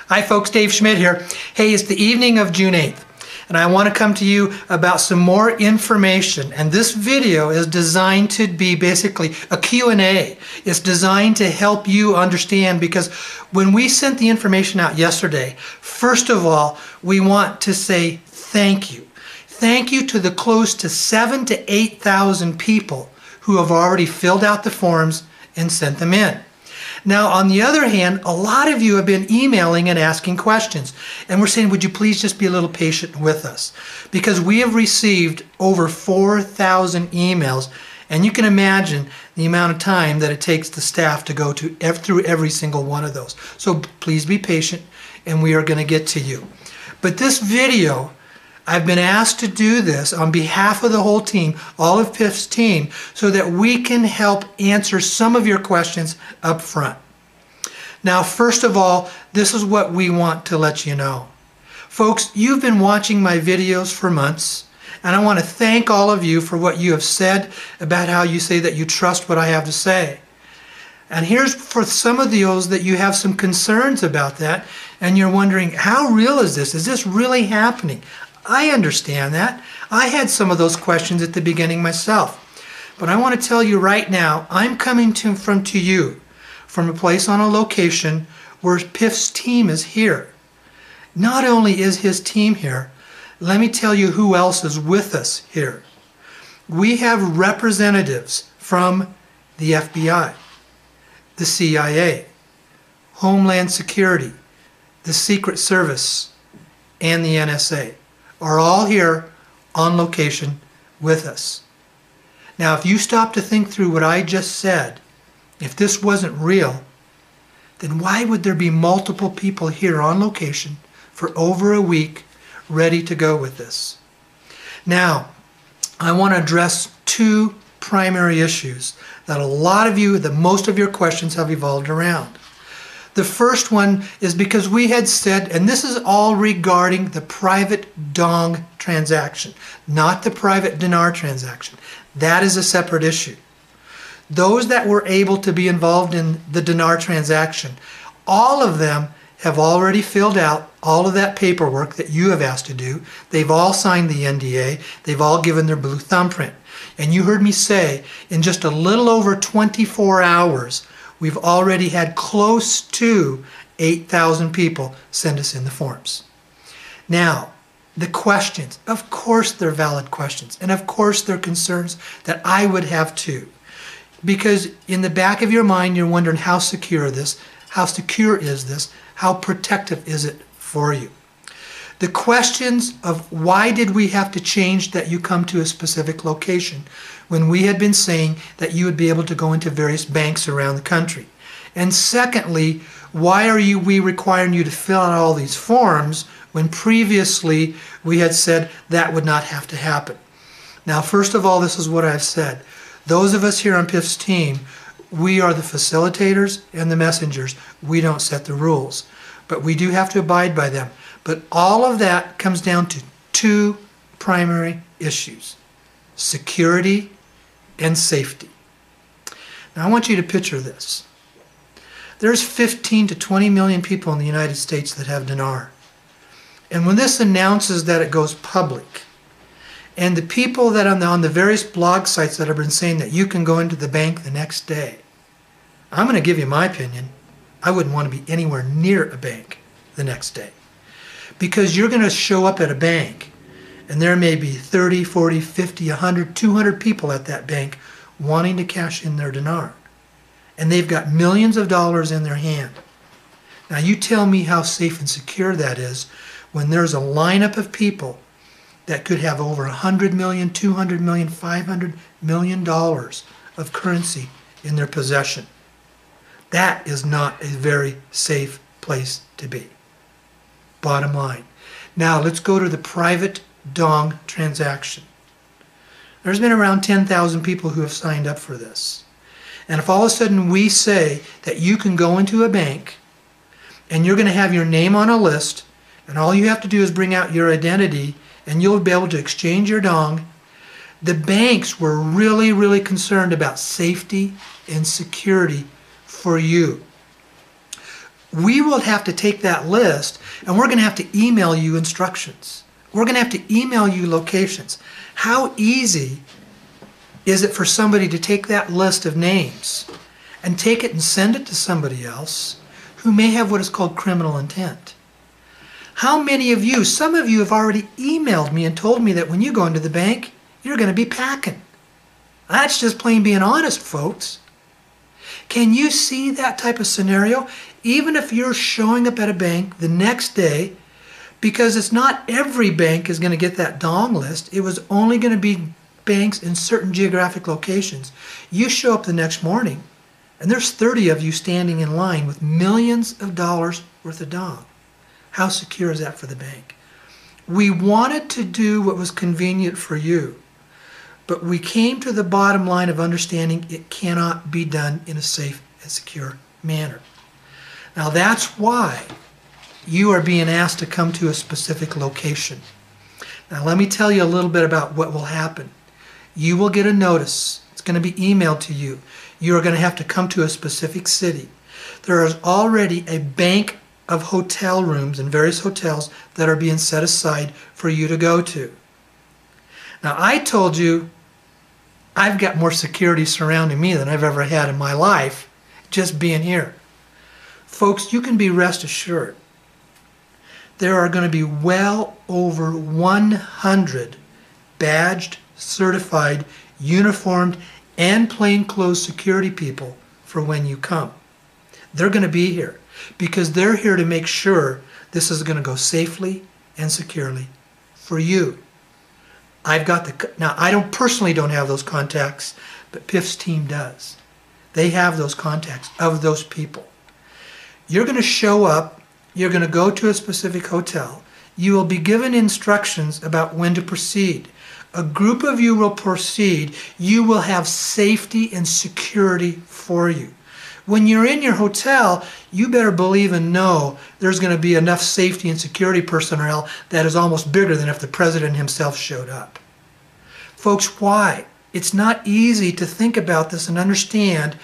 Hi folks, Dave Schmidt here. Hey, it's the evening of June 8th, and I want to come to you about some more information. And this video is designed to be basically a Q&A. It's designed to help you understand, because when we sent the information out yesterday, first of all, we want to say thank you. Thank you to the close to 7,000 to 8,000 people who have already filled out the forms and sent them in. Now, on the other hand, a lot of you have been emailing and asking questions. And we're saying, would you please just be a little patient with us? Because we have received over 4,000 emails. And you can imagine the amount of time that it takes the staff to go through every single one of those. So please be patient, and we are going to get to you. But this video, I've been asked to do this on behalf of the whole team, all of PIF's team, so that we can help answer some of your questions up front. Now, first of all, this is what we want to let you know. Folks, you've been watching my videos for months, and I want to thank all of you for what you have said about how you say that you trust what I have to say. And here's for some of those that you have some concerns about that, and you're wondering, how real is this? Is this really happening? I understand that. I had some of those questions at the beginning myself. But I want to tell you right now, I'm coming to you from a place on a location where PIF's team is here. Not only is his team here, let me tell you who else is with us here. We have representatives from the FBI, the CIA, Homeland Security, the Secret Service, and the NSA. Are all here on location with us. Now, if you stop to think through what I just said, if this wasn't real, then why would there be multiple people here on location for over a week ready to go with this? Now, I want to address two primary issues that a lot of you, that most of your questions have evolved around. The first one is because we had said, and this is all regarding the private dong transaction, not the private dinar transaction. That is a separate issue. Those that were able to be involved in the dinar transaction, all of them have already filled out all of that paperwork that you have asked to do. They've all signed the NDA. They've all given their blue thumbprint. And you heard me say, in just a little over 24 hours, we've already had close to 8,000 people send us in the forms. Now, the questions, of course they're valid questions, and of course they're concerns that I would have too. Because in the back of your mind, you're wondering how secure is this, how protective is it for you? The questions of why did we have to change that you come to a specific location when we had been saying that you would be able to go into various banks around the country? And secondly, why are we requiring you to fill out all these forms when previously we had said that would not have to happen? Now, first of all, this is what I've said. Those of us here on PIF's team, we are the facilitators and the messengers. We don't set the rules, but we do have to abide by them. But all of that comes down to two primary issues: security and safety. Now I want you to picture this. There's 15 to 20 million people in the United States that have dinar. And when this announces that it goes public, and the people that on the various blog sites that have been saying that you can go into the bank the next day, I'm going to give you my opinion. I wouldn't want to be anywhere near a bank the next day. Because you're going to show up at a bank, and there may be 30, 40, 50, 100, 200 people at that bank wanting to cash in their dinar. And they've got millions of dollars in their hand. Now you tell me how safe and secure that is when there's a lineup of people that could have over 100 million, 200 million, 500 million dollars of currency in their possession. That is not a very safe place to be. Bottom line. Now let's go to the private dong transaction. There's been around 10,000 people who have signed up for this. And if all of a sudden we say that you can go into a bank and you're going to have your name on a list, and all you have to do is bring out your identity and you'll be able to exchange your dong, the banks were really, really concerned about safety and security for you. We will have to take that list and we're going to have to email you instructions. We're going to have to email you locations. How easy is it for somebody to take that list of names and take it and send it to somebody else who may have what is called criminal intent? How many of you, some of you have already emailed me and told me that when you go into the bank, you're going to be packing. That's just plain being honest, folks. Can you see that type of scenario? Even if you're showing up at a bank the next day, because it's not every bank is going to get that dong list. It was only going to be banks in certain geographic locations. You show up the next morning, and there's 30 of you standing in line with millions of dollars worth of dong. How secure is that for the bank? We wanted to do what was convenient for you, but we came to the bottom line of understanding it cannot be done in a safe and secure manner. Now that's why you are being asked to come to a specific location. Now let me tell you a little bit about what will happen. You will get a notice. It's going to be emailed to you. You are going to have to come to a specific city. There is already a bank of hotel rooms in various hotels that are being set aside for you to go to. Now I told you I've got more security surrounding me than I've ever had in my life just being here. Folks, you can be rest assured there are going to be well over 100 badged, certified, uniformed, and plainclothes security people for when you come. They're going to be here because they're here to make sure this is going to go safely and securely for you. Now I personally don't have those contacts, but PIF's team does. They have those contacts of those people. You're going to show up, you're going to go to a specific hotel. You will be given instructions about when to proceed. A group of you will proceed. You will have safety and security for you. When you're in your hotel, you better believe and know there's going to be enough safety and security personnel that is almost bigger than if the president himself showed up. Folks, why? It's not easy to think about this and understand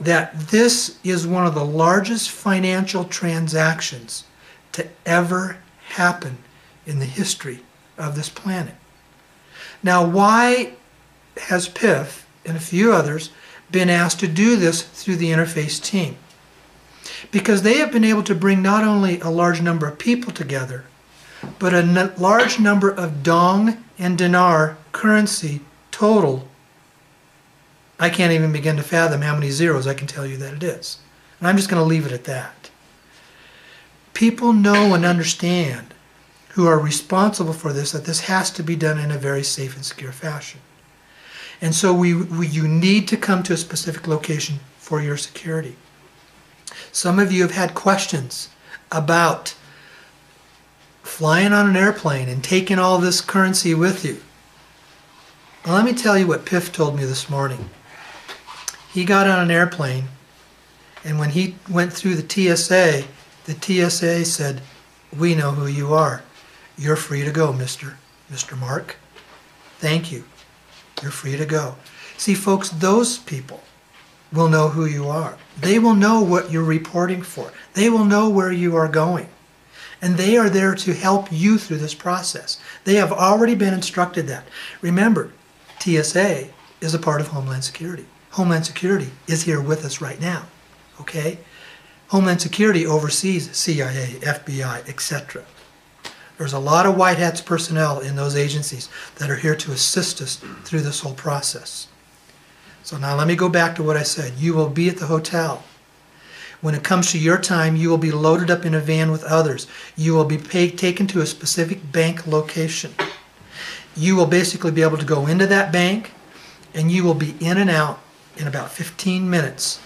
that this is one of the largest financial transactions to ever happen in the history of this planet. Now, why has PIF and a few others been asked to do this through the interface team? Because they have been able to bring not only a large number of people together, but a large number of dong and dinar currency total. I can't even begin to fathom how many zeros I can tell you that it is. And I'm just going to leave it at that. People know and understand who are responsible for this, that this has to be done in a very safe and secure fashion. And so you need to come to a specific location for your security. Some of you have had questions about flying on an airplane and taking all this currency with you. Well, let me tell you what PIF told me this morning. He got on an airplane, and when he went through the TSA said, "We know who you are. You're free to go, Mr. Mark. Thank you. You're free to go." See, folks, those people will know who you are. They will know what you're reporting for. They will know where you are going. And they are there to help you through this process. They have already been instructed that. Remember, TSA is a part of Homeland Security. Homeland Security is here with us right now, okay? Homeland Security oversees CIA, FBI, etc. There's a lot of white hats personnel in those agencies that are here to assist us through this whole process. So now let me go back to what I said. You will be at the hotel. When it comes to your time, you will be loaded up in a van with others. You will be taken to a specific bank location. You will basically be able to go into that bank, and you will be in and out in about 15 minutes.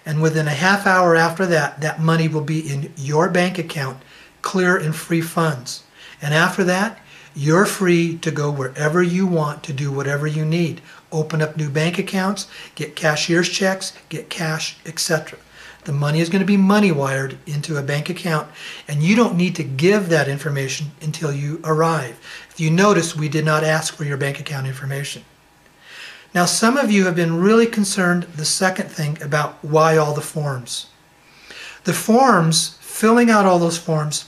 And within a half hour after that, that money will be in your bank account, clear and free funds. And after that, you're free to go wherever you want to do whatever you need. Open up new bank accounts, get cashier's checks, get cash, etc. The money is going to be money wired into a bank account, and you don't need to give that information until you arrive. If you notice, we did not ask for your bank account information. Now, some of you have been really concerned, the second thing, about why all the forms. The forms filling out all those forms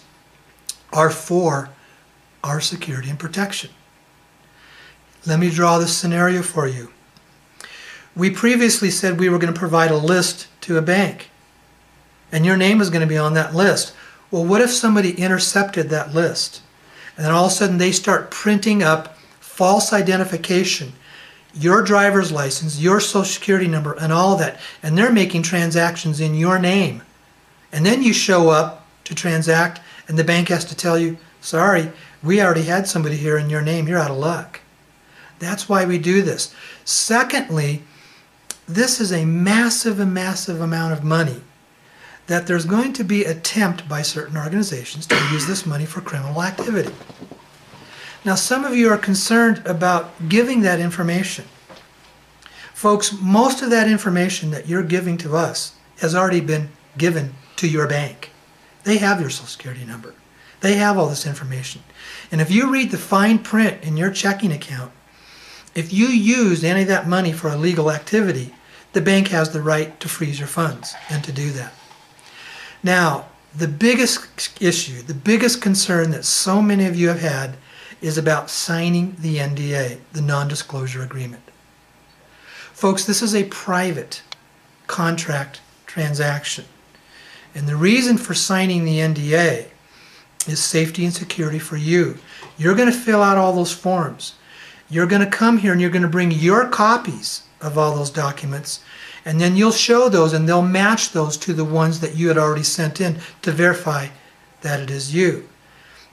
are for our security and protection. Let me draw this scenario for you. We previously said we were going to provide a list to a bank, and your name is going to be on that list. Well, what if somebody intercepted that list, and then all of a sudden they start printing up false identification, your driver's license, your social security number, and all that, and they're making transactions in your name. And then you show up to transact, and the bank has to tell you, sorry, we already had somebody here in your name, you're out of luck. That's why we do this. Secondly, this is a massive amount of money that there's going to be attempt by certain organizations to use this money for criminal activity. Now, some of you are concerned about giving that information. Folks, most of that information that you're giving to us has already been given to your bank. They have your social security number. They have all this information. And if you read the fine print in your checking account, if you used any of that money for illegal activity, the bank has the right to freeze your funds and to do that. Now, the biggest issue, the biggest concern that so many of you have had is about signing the NDA, the non-disclosure agreement. Folks, this is a private contract transaction. And the reason for signing the NDA is safety and security for you. You're going to fill out all those forms. You're going to come here and you're going to bring your copies of all those documents, and then you'll show those and they'll match those to the ones that you had already sent in to verify that it is you.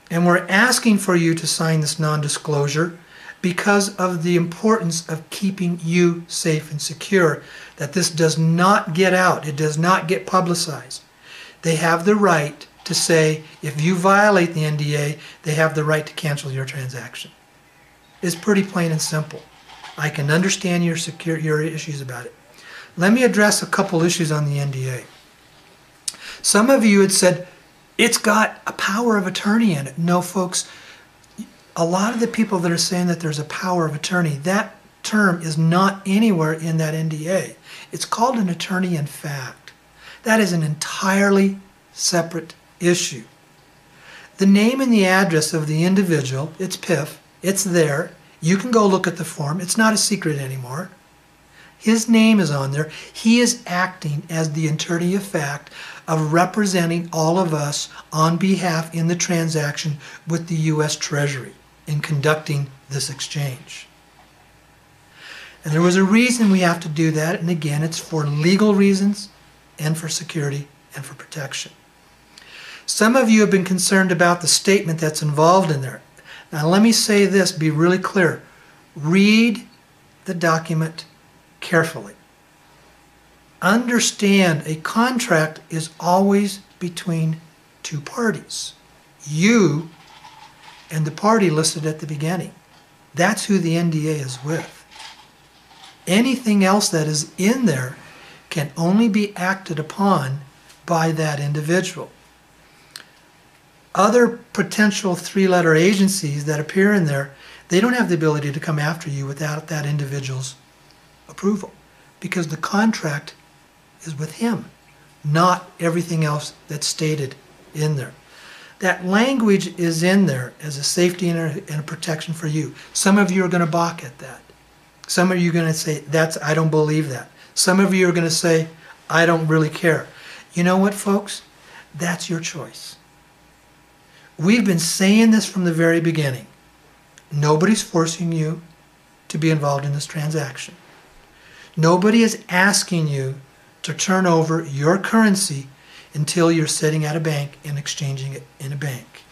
And we're asking for you to sign this non-disclosure because of the importance of keeping you safe and secure, that this does not get out, it does not get publicized. They have the right to say, if you violate the NDA, they have the right to cancel your transaction. It's pretty plain and simple. I can understand your issues about it. Let me address a couple issues on the NDA. Some of you had said, it's got a power of attorney in it. No, folks, a lot of the people that are saying that there's a power of attorney, that term is not anywhere in that NDA. It's called an attorney in fact. That is an entirely separate issue. The name and the address of the individual, it's PIF, it's there. You can go look at the form. It's not a secret anymore. His name is on there. He is acting as the attorney of fact of representing all of us on behalf in the transaction with the U.S. Treasury in conducting this exchange. And there was a reason we have to do that, and again, it's for legal reasons and for security and for protection. Some of you have been concerned about the statement that's involved in there. Now let me say this, be really clear. Read the document carefully. Understand a contract is always between two parties. You and the party listed at the beginning. That's who the NDA is with. Anything else that is in there can only be acted upon by that individual. Other potential three-letter agencies that appear in there, they don't have the ability to come after you without that individual's approval, because the contract is with him, not everything else that's stated in there. That language is in there as a safety and a protection for you. Some of you are going to balk at that. Some of you are going to say, I don't believe that. Some of you are going to say, I don't really care. You know what, folks? That's your choice. We've been saying this from the very beginning. Nobody's forcing you to be involved in this transaction. Nobody is asking you to turn over your currency until you're sitting at a bank and exchanging it in a bank.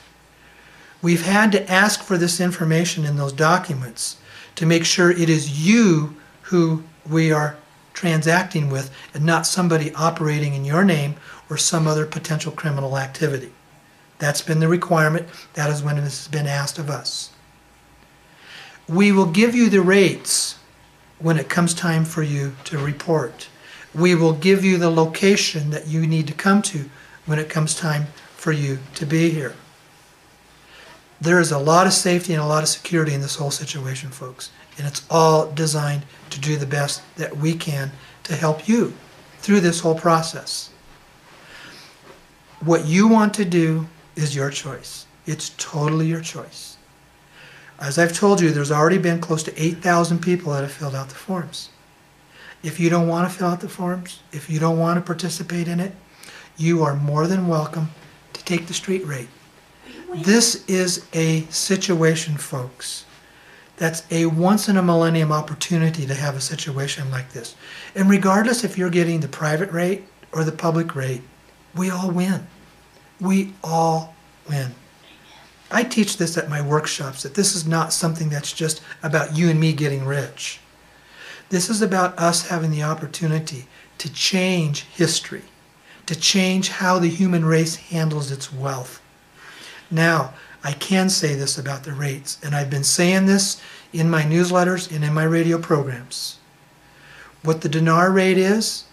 We've had to ask for this information in those documents to make sure it is you who we are transacting with and not somebody operating in your name or some other potential criminal activity. That's been the requirement. That is when this has been asked of us. We will give you the rates when it comes time for you to report. We will give you the location that you need to come to when it comes time for you to be here. There is a lot of safety and a lot of security in this whole situation, folks. And it's all designed to do the best that we can to help you through this whole process. What you want to do is your choice. It's totally your choice. As I've told you, there's already been close to 8,000 people that have filled out the forms. If you don't want to fill out the forms, if you don't want to participate in it, you are more than welcome to take the street rate. This is a situation, folks, that's a once-in-a-millennium opportunity to have a situation like this. And regardless if you're getting the private rate or the public rate, we all win. We all win. I teach this at my workshops, that this is not something that's just about you and me getting rich. This is about us having the opportunity to change history, to change how the human race handles its wealth. Now, I can say this about the rates, and I've been saying this in my newsletters and in my radio programs. What the dinar rate is,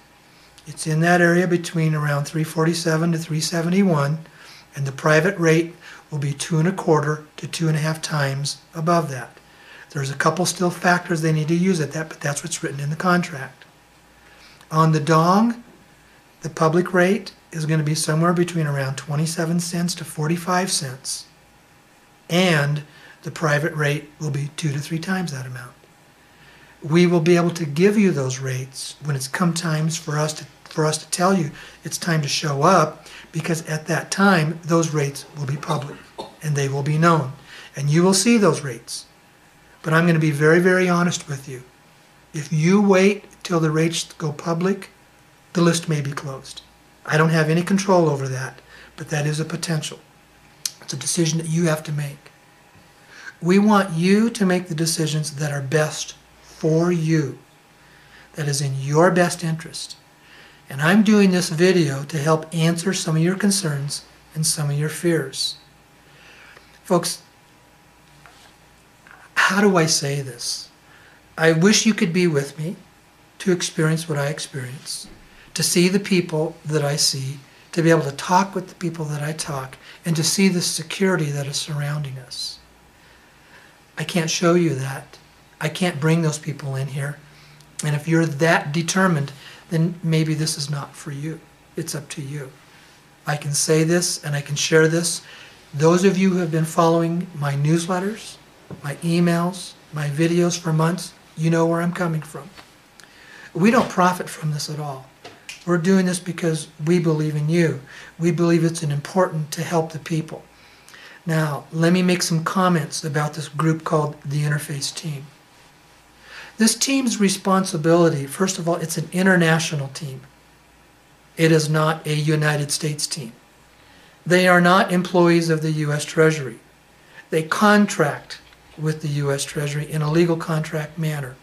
it's in that area between around 347 to 371, and the private rate will be 2 1/4 to 2.5 times above that. There's a couple still factors they need to use at that, but that's what's written in the contract. On the dong, the public rate is going to be somewhere between around 27 cents to 45 cents. And the private rate will be 2 to 3 times that amount. We will be able to give you those rates when it's come times for us to tell you it's time to show up, because at that time those rates will be public and they will be known. And you will see those rates. But I'm going to be very, very honest with you. If you wait till the rates go public, the list may be closed. I don't have any control over that, but that is a potential. It's a decision that you have to make. We want you to make the decisions that are best for you, that is in your best interest. And I'm doing this video to help answer some of your concerns and some of your fears. Folks, how do I say this? I wish you could be with me to experience what I experience, to see the people that I see, to be able to talk with the people that I talk, and to see the security that is surrounding us. I can't show you that. I can't bring those people in here. And if you're that determined, then maybe this is not for you. It's up to you. I can say this and I can share this. Those of you who have been following my newsletters, my emails, my videos for months, you know where I'm coming from. We don't profit from this at all. We're doing this because we believe in you. We believe it's important to help the people. Now, let me make some comments about this group called the Interface Team. This team's responsibility, first of all, it's an international team. It is not a United States team. They are not employees of the U.S. Treasury. They contract with the U.S. Treasury in a legal contract manner.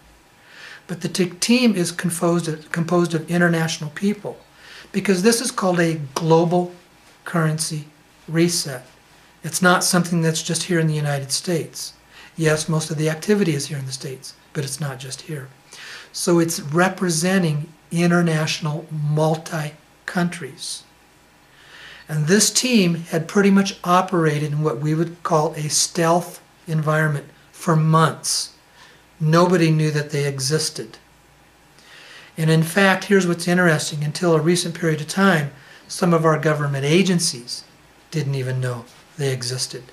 But the team is composed of international people, because this is called a global currency reset. It's not something that's just here in the United States. Yes, most of the activity is here in the States, but it's not just here. So it's representing international multi-countries. And this team had pretty much operated in what we would call a stealth environment for months. Nobody knew that they existed. And in fact, here's what's interesting. Until a recent period of time, some of our government agencies didn't even know they existed.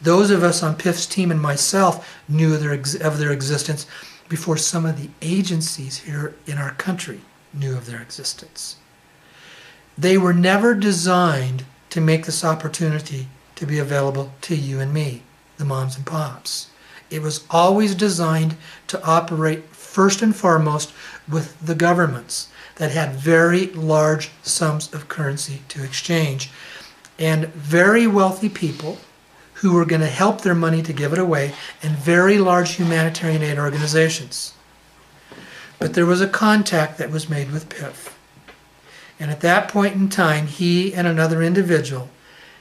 Those of us on PIF's team and myself knew of their existence before some of the agencies here in our country knew of their existence. They were never designed to make this opportunity to be available to you and me, the moms and pops. It was always designed to operate first and foremost with the governments that had very large sums of currency to exchange, and very wealthy people who were going to help their money to give it away, and very large humanitarian aid organizations. But there was a contact that was made with PIF. And at that point in time, he and another individual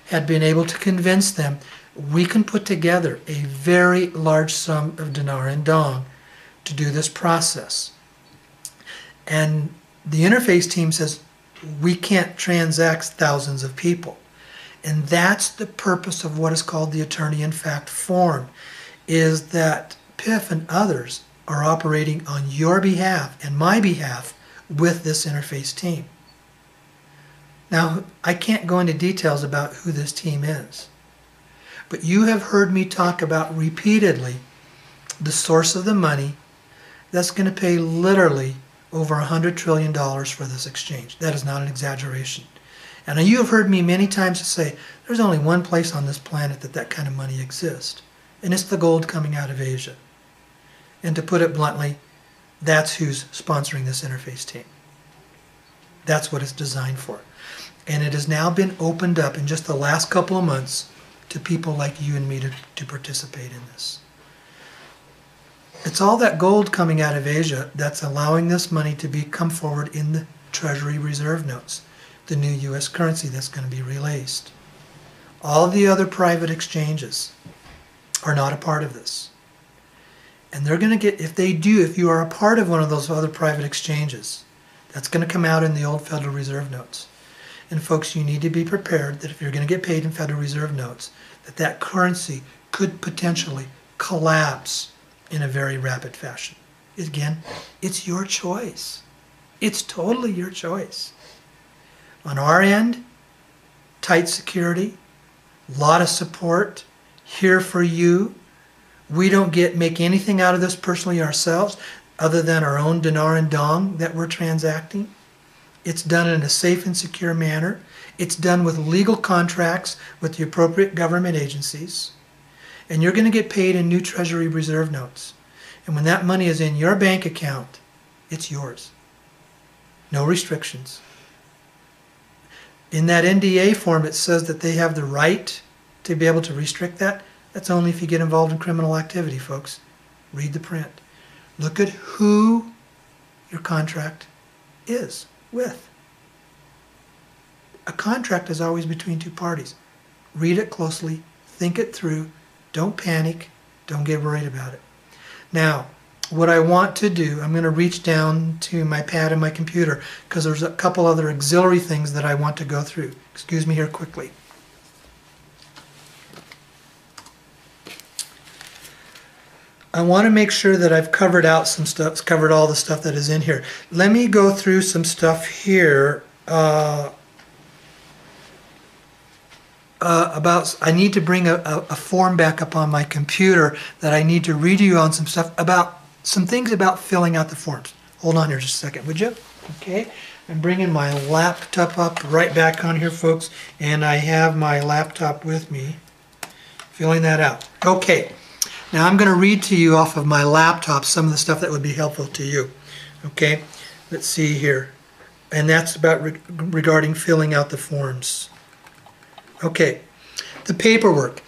had been able to convince them, we can put together a very large sum of dinar and dong to do this process. And the interface team says, we can't transact thousands of people. And that's the purpose of what is called the attorney-in-fact form, is that PIF and others are operating on your behalf and my behalf with this interface team. Now, I can't go into details about who this team is, but you have heard me talk about repeatedly the source of the money that's going to pay literally over $100 trillion for this exchange. That is not an exaggeration. And you have heard me many times say, there's only one place on this planet that that kind of money exists, and it's the gold coming out of Asia. And to put it bluntly, that's who's sponsoring this interface team. That's what it's designed for. And it has now been opened up in just the last couple of months to people like you and me to participate in this. It's all that gold coming out of Asia that's allowing this money to come forward in the Treasury Reserve Notes, the new U.S. currency that's going to be released. All the other private exchanges are not a part of this. And they're going to get, if you are a part of one of those other private exchanges, that's going to come out in the old Federal Reserve Notes. And folks, you need to be prepared that if you're going to get paid in Federal Reserve Notes, that currency could potentially collapse in a very rapid fashion. Again, it's your choice. It's totally your choice. On our end, tight security, a lot of support, here for you. We don't make anything out of this personally ourselves other than our own dinar and dong that we're transacting. It's done in a safe and secure manner. It's done with legal contracts with the appropriate government agencies. And you're going to get paid in new Treasury Reserve Notes. And when that money is in your bank account, it's yours. No restrictions. In that NDA form, it says that they have the right to be able to restrict that. That's only if you get involved in criminal activity, folks. Read the print. Look at who your contract is with. A contract is always between two parties. Read it closely. Think it through. Don't panic. Don't get worried about it. Now, what I want to do, I'm going to reach down to my pad and my computer because there's a couple other auxiliary things that I want to go through. Excuse me here quickly. I want to make sure that I've covered out some stuff, covered all the stuff that is in here. Let me go through some stuff here I need to bring a form back up on my computer that I need to read you on some stuff about, some things about filling out the forms. Hold on here just a second, would you? Okay, I'm bringing my laptop up right back on here, folks, and I have my laptop with me, filling that out. Okay. Now I'm going to read to you off of my laptop some of the stuff that would be helpful to you. Okay, let's see here. And that's about regarding filling out the forms. Okay, the paperwork.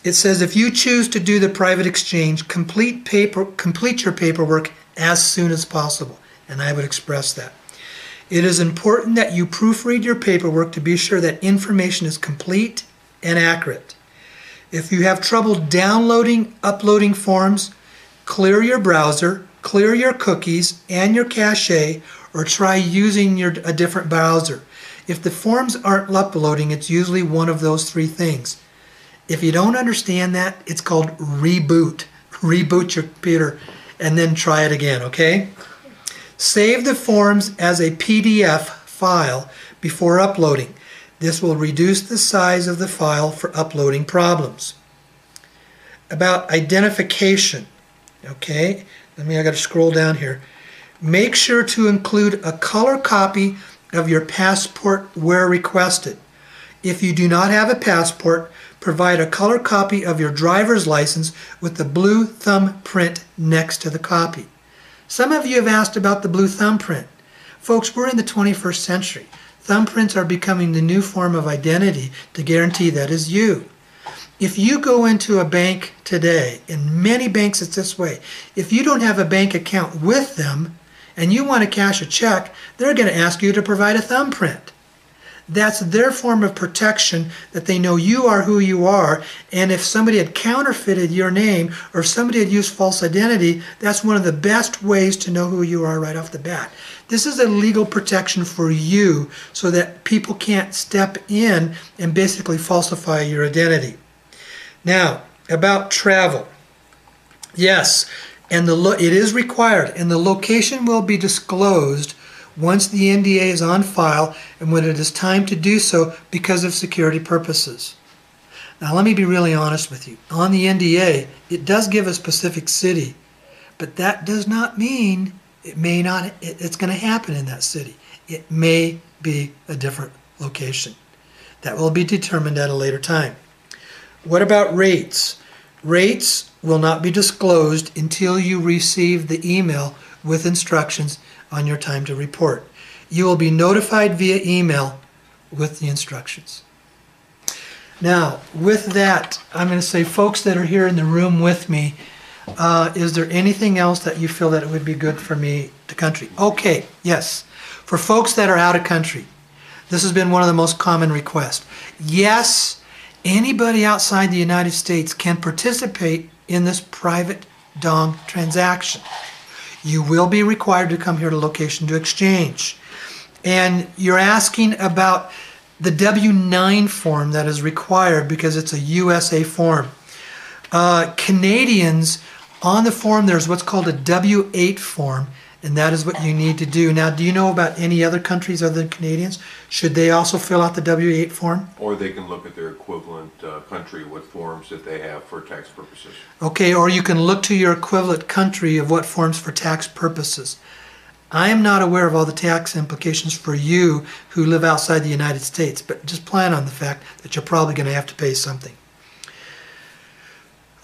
It says if you choose to do the private exchange, complete your paperwork as soon as possible. And I would express that. It is important that you proofread your paperwork to be sure that information is complete and accurate. If you have trouble downloading, uploading forms, clear your browser, clear your cookies and your cache, or try using a different browser. If the forms aren't uploading, it's usually one of those three things. If you don't understand that, it's called reboot. Reboot your computer and then try it again, okay? Save the forms as a PDF file before uploading. This will reduce the size of the file for uploading problems. About identification, okay? I got to scroll down here. Make sure to include a color copy of your passport where requested. If you do not have a passport, provide a color copy of your driver's license with the blue thumbprint next to the copy. Some of you have asked about the blue thumbprint. Folks, we're in the 21st century. Thumbprints are becoming the new form of identity to guarantee that is you. If you go into a bank today, in many banks it's this way, if you don't have a bank account with them and you want to cash a check, they're going to ask you to provide a thumbprint. That's their form of protection, that they know you are who you are, and if somebody had counterfeited your name or if somebody had used false identity, that's one of the best ways to know who you are right off the bat. This is a legal protection for you so that people can't step in and basically falsify your identity. Now, about travel. Yes, and it is required, and the location will be disclosed once the NDA is on file and when it is time to do so because of security purposes. Now let me be really honest with you. On the NDA, it does give a specific city, but that does not mean it's going to happen in that city. It may be a different location. That will be determined at a later time. What about rates? Rates will not be disclosed until you receive the email with instructions on your time to report. You will be notified via email with the instructions. Now, with that, I'm going to say, folks that are here in the room with me, is there anything else that you feel that it would be good for me to country? Okay, yes. For folks that are out of country, this has been one of the most common requests. Yes, anybody outside the United States can participate in this private dong transaction. You will be required to come here to location to exchange. And you're asking about the W-9 form that is required because it's a USA form. Canadians, on the form there's what's called a W-8 form, and that is what you need to do. Now, do you know about any other countries other than Canadians? Should they also fill out the W-8 form? Or they can look at their equivalent country, what forms that they have for tax purposes. Okay, or you can look to your equivalent country of what forms for tax purposes. I am not aware of all the tax implications for you who live outside the United States, but just plan on the fact that you're probably going to have to pay something.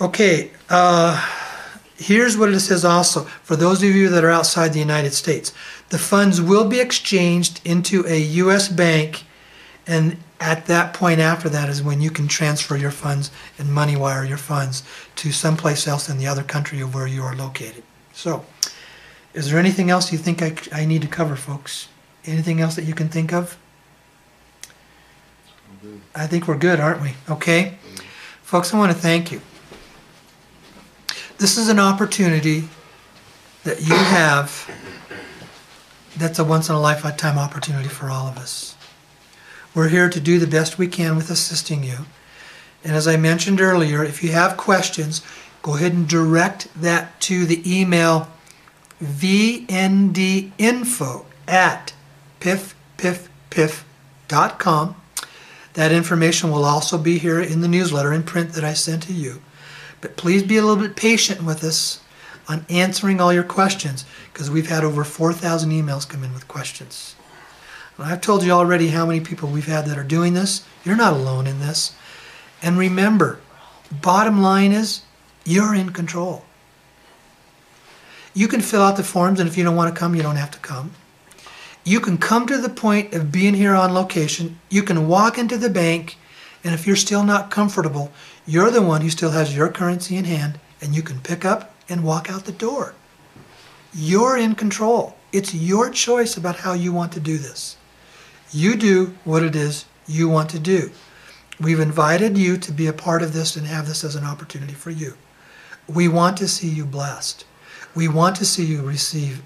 Okay, here's what it says also. For those of you that are outside the United States, the funds will be exchanged into a U.S. bank, and at that point after that is when you can transfer your funds and money wire your funds to someplace else in the other country of where you are located. So, is there anything else you think I need to cover, folks? Anything else that you can think of? I think we're good, aren't we? Okay. Folks, I want to thank you. This is an opportunity that you have that's a once-in-a-lifetime opportunity for all of us. We're here to do the best we can with assisting you. And as I mentioned earlier, if you have questions, go ahead and direct that to the email vndinfo@piffpiffpiff.com. That information will also be here in the newsletter in print that I sent to you. But please be a little bit patient with us on answering all your questions, because we've had over 4,000 emails come in with questions. And I've told you already how many people we've had that are doing this. You're not alone in this. And remember, bottom line is, you're in control. You can fill out the forms, and if you don't want to come, you don't have to come. You can come to the point of being here on location. You can walk into the bank, and if you're still not comfortable, you're the one who still has your currency in hand, and you can pick up and walk out the door. You're in control. It's your choice about how you want to do this. You do what it is you want to do. We've invited you to be a part of this and have this as an opportunity for you. We want to see you blessed. We want to see you receive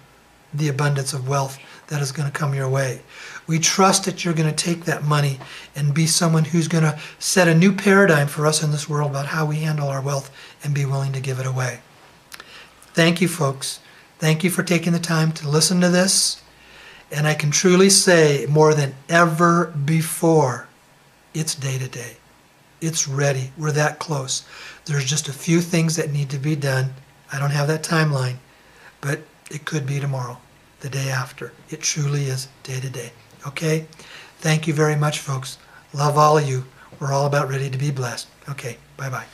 the abundance of wealth that is going to come your way. We trust that you're going to take that money and be someone who's going to set a new paradigm for us in this world about how we handle our wealth and be willing to give it away. Thank you, folks. Thank you for taking the time to listen to this. And I can truly say, more than ever before, it's day to day. It's ready. We're that close. There's just a few things that need to be done. I don't have that timeline, but it could be tomorrow, the day after. It truly is day to day. Okay? Thank you very much, folks. Love all of you. We're all about ready to be blessed. Okay, bye-bye.